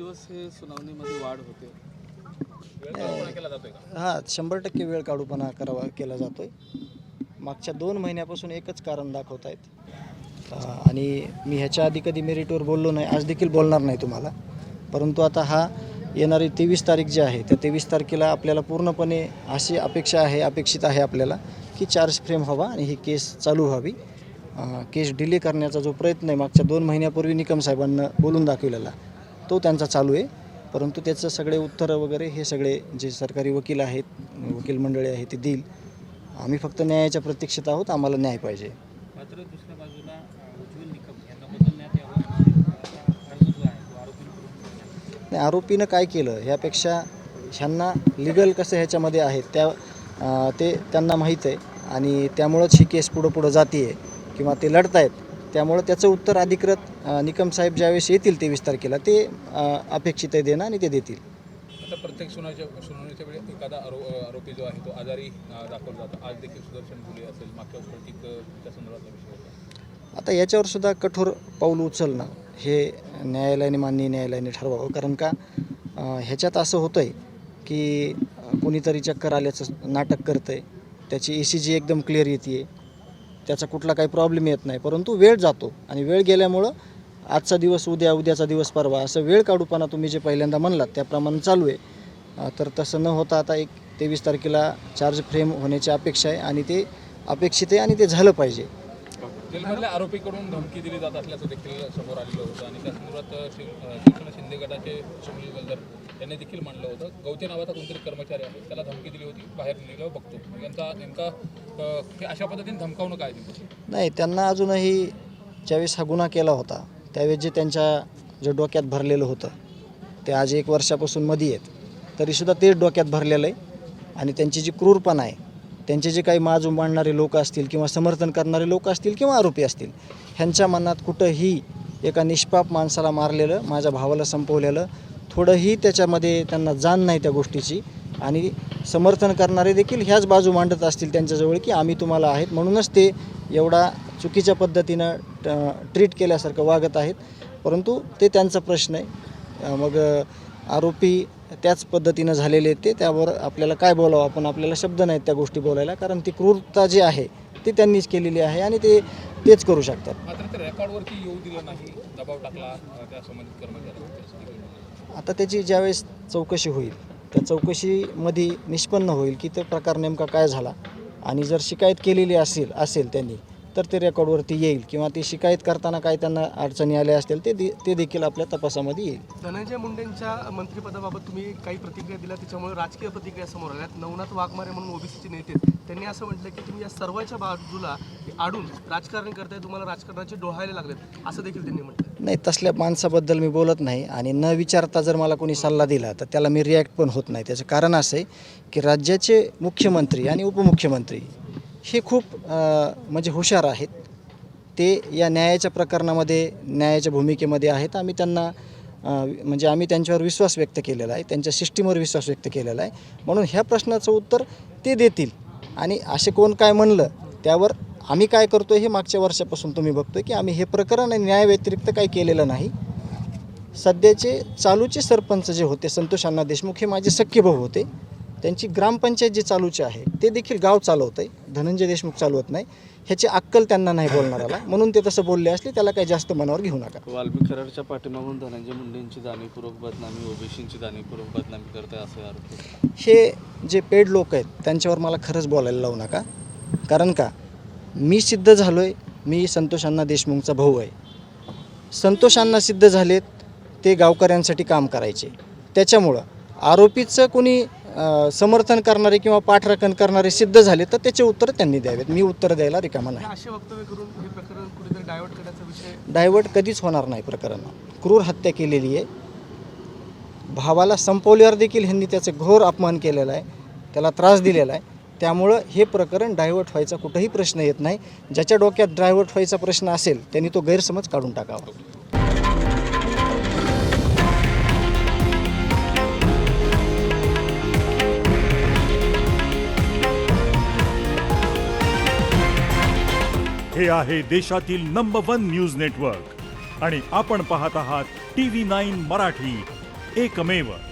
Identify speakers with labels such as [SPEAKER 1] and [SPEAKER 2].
[SPEAKER 1] दिवस हे सुनावणीमध्ये वाढ होते.
[SPEAKER 2] हां, 100% वेळ काढूपणा केला जातोय. मागच्या 2 महिन्यापासून एकच कारण दाखवत आहेत आणि मी ह्याच्या आधी कधी मेरिटवर बोललो नाही, आज देखील बोलणार नाही तुम्हाला. परंतु आता हा येणारी 23 तारीख जी आहे त्या 23 तारखेला आपल्याला पूर्णपणे अशी अपेक्षित आहे आपल्याला की चार्ज फ्रेम व्हावा आणि ही केस चालू व्हावी. केस डिले करण्याचा जो प्रयत्न आहे मागच्या 2 महिन्यापूर्वी निकम साहेबांना बोलून दाखवलेला तो त्यांचा चालू आहे. परंतु त्याचं सगळे उत्तरं वगैरे हे सगळे जे सरकारी वकील आहेत, वकील मंडळी आहे ते देईल. आम्ही फक्त न्यायाच्या प्रतीक्षेत आहोत, आम्हाला न्याय पाहिजे.
[SPEAKER 3] मात्र दुसऱ्या बाजूला उज्ज्वल निकम यांना बदलण्यात यावं अर्ज जो आहे तो आरोपी
[SPEAKER 2] नाही, आरोपीनं काय केलं ह्यापेक्षा ह्यांना लिगल कसं ह्याच्यामध्ये आहे ते त्यांना माहीत आहे आणि त्यामुळंच ही केस पुढं जाते आहे किंवा ते लढत आहेत. त्यामुळं त्याचं उत्तर अधिकृत निकम साहेब ज्यावेळेस येतील 23 तारखेला ते अपेक्षित आहे देणं आणि ते देतील.
[SPEAKER 4] आता प्रत्येक सुनावणीच्या वेळी एखादा आरोपी जो आहे तो आजारी दाखवला जातो. आज देखील सुदर्शन गुले असेल, मागच्या त्या संदर्भातला विषय होता.
[SPEAKER 2] आता याच्यावर सुद्धा कठोर पाऊल उचलणं हे माननीय न्यायालयाने ठरवावं. कारण का ह्याच्यात असं होतं आहे की कोणीतरी चक्कर आल्याचं नाटक करतं आहे, त्याची ECG एकदम क्लिअर येते आहे, त्याचा कुठला काही प्रॉब्लेम येत नाही, परंतु वेळ जातो आणि वेळ गेल्यामुळं आजचा दिवस उद्याचा दिवस परवा असं वेळ काढूपणा तुम्ही जे पहिल्यांदा म्हणलात त्याप्रमाणे चालू आहे. तर तसं न होता आता 23 तारखेला चार्ज फ्रेम होण्याची अपेक्षा आहे आणि ते अपेक्षित आहे आणि ते झालं पाहिजे.
[SPEAKER 4] जेलमधल्या आरोपीकडून धमकी दिली जात असल्याचं देखील समोर आलेलं होतं आणि त्या संदर्भात शिवसेना शिंदे गटाचे सुनील वलदर यांनी देखील म्हणलं होतं, गवते नावाचा कोणतरी कर्मचारी आहे त्याला धमकी दिली होती, बाहेर निघालं बघतो. यांचा नेमका हे अशा पद्धतीने धमकावणं काय
[SPEAKER 2] नाही, त्यांना अजूनही ज्यावेळेस हा गुन्हा केला होता त्यावेळेस जे त्यांच्या डोक्यात भरलेलं होतं ते आज 1 वर्षापासून मध्ये आहेत, तरीसुद्धा ते डोक्यात भरलेलं आहे आणि त्यांची जी क्रूरपणा आहे, त्यांचे जे काही माज मांडणारे लोक असतील किंवा समर्थन करणारे लोक असतील किंवा आरोपी असतील, ह्यांच्या मनात कुठंही एका निष्पाप माणसाला मारलेलं, माझ्या भावाला संपवलेलं, थोडंही त्याच्यामध्ये त्यांना जाण नाही त्या गोष्टीची. आणि समर्थन करणारे देखील ह्याच बाजू मांडत असतील त्यांच्याजवळ की आम्ही तुम्हाला आहेत, म्हणूनच ते एवढा चुकीच्या पद्धतीनं ट्रीट केल्यासारखं वागत आहेत. परंतु ते त्यांचा प्रश्न आहे. मग आरोपी त्याच पद्धतीनं झालेले ते त्यावर आपल्याला काय बोलावं, आपल्याला शब्द नाहीत त्या गोष्टी बोलायला, कारण ती क्रूरता जी आहे ती त्यांनीच केलेली आहे आणि तेच करू शकतात.
[SPEAKER 4] मात्र ते रेकॉर्डवरती येऊ दिलं नाही, दबाव टाकला त्या संबंधित कर्मचाऱ्यांवर.
[SPEAKER 2] आता त्याची ज्यावेळेस चौकशी होईल त्या चौकशीमध्ये निष्पन्न होईल की तो प्रकार नेमका काय झाला आणि जर शिकायत केलेली असेल त्यांनी तर ते रेकॉर्डवरती येईल किंवा ती शिकायत करताना काय त्यांना अडचणी आल्या असतील ते देखील आपल्या तपासामध्ये येईल.
[SPEAKER 5] धनंजय मुंडेंच्या मंत्रिपदाबाबत तुम्ही काही प्रतिक्रिया दिल्या, त्याच्यामुळे राजकीय प्रतिक्रिया समोर आल्यात. नवनाथ वाघमारे म्हणून ओबीसीचे नेते त्यांनी असं म्हटलं की तुम्ही या सर्वांच्या बाजूला आडून राजकारण करताय, तुम्हाला राजकारणाचे डोहायला लागलेत, असं देखील त्यांनी म्हटलं.
[SPEAKER 2] नाही, तसल्या माणसाबद्दल मी बोलत नाही आणि न विचारता जर मला कोणी सल्ला दिला तर त्याला मी रिॲक्ट पण होत नाही. त्याचं कारण असं आहे की राज्याचे मुख्यमंत्री आणि उपमुख्यमंत्री हे खूप म्हणजे हुशार आहेत. ते या न्यायाच्या प्रकरणामध्ये न्यायाच्या भूमिकेमध्ये आहेत. आम्ही त्यांच्यावर विश्वास व्यक्त केलेला आहे, त्यांच्या सिस्टीमवर विश्वास व्यक्त केलेला आहे. म्हणून ह्या प्रश्नाचं उत्तर ते देतील आणि असे कोण काय म्हणलं त्यावर आम्ही काय करतो हे मागच्या वर्षापासून तुम्ही बघतोय की आम्ही हे प्रकरण आणि न्याय व्यतिरिक्त काही केलेलं नाही. सध्याचे चालूचे सरपंच जे होते संतोष अण्णा देशमुख हे माझे सख्खे भाऊ होते. त्यांची ग्रामपंचायत जी चालूची आहे ते देखील गाव चालवतं आहे, धनंजय देशमुख चालवत नाही. ह्याची अक्कल त्यांना नाही बोलणाराला, म्हणून ते तसं बोलले असले त्याला काही जास्त मनावर घेऊ नका.
[SPEAKER 1] वाल्मिक कराडच्या पाठीमागून धनंजय मुंडेंची जाणीवपूर्वक बदनामी, ओबीसींची जाणीवपूर्वक बदनामी करताय असे आरोप.
[SPEAKER 2] हे जे पेड लोक आहेत त्यांच्यावर मला खरंच बोलायला लावू नका. कारण का मी सिद्ध झालो आहे, मी संतोष अण्णा देशमुखचा भाऊ आहे. संतोष अण्णा सिद्ध झालेत, ते गावकऱ्यांसाठी काम करायचे. त्याच्यामुळं आरोपीचं कोणी समर्थन करणारे किंवा पाठराखण करणारे सिद्ध झाले तर त्याचे उत्तर त्यांनी द्यावेत. मी उत्तर द्यायला रिकामा नाही.
[SPEAKER 5] असे वक्तव्य करून हे प्रकरण कुठेतरी डायव्हर्ट करण्याचा विषय
[SPEAKER 2] डायव्हर्ट कधीच होणार नाही. प्रकरण क्रूर हत्या केलेली आहे, भावाला संपवल्यावर देखील ह्यांनी त्याचे घोर अपमान केलेला आहे, त्याला त्रास दिलेला आहे. त्यामुळं हे प्रकरण डायव्हर्ट व्हायचा कुठंही प्रश्न येत नाही. ज्याच्या डोक्यात डायव्हर्ट व्हायचा प्रश्न असेल त्यांनी तो गैरसमज काढून टाकावा.
[SPEAKER 6] हे आहे देशातील नंबर 1 न्यूज नेटवर्क आणि आपण पाहत आहात TV9 मराठी, एकमेव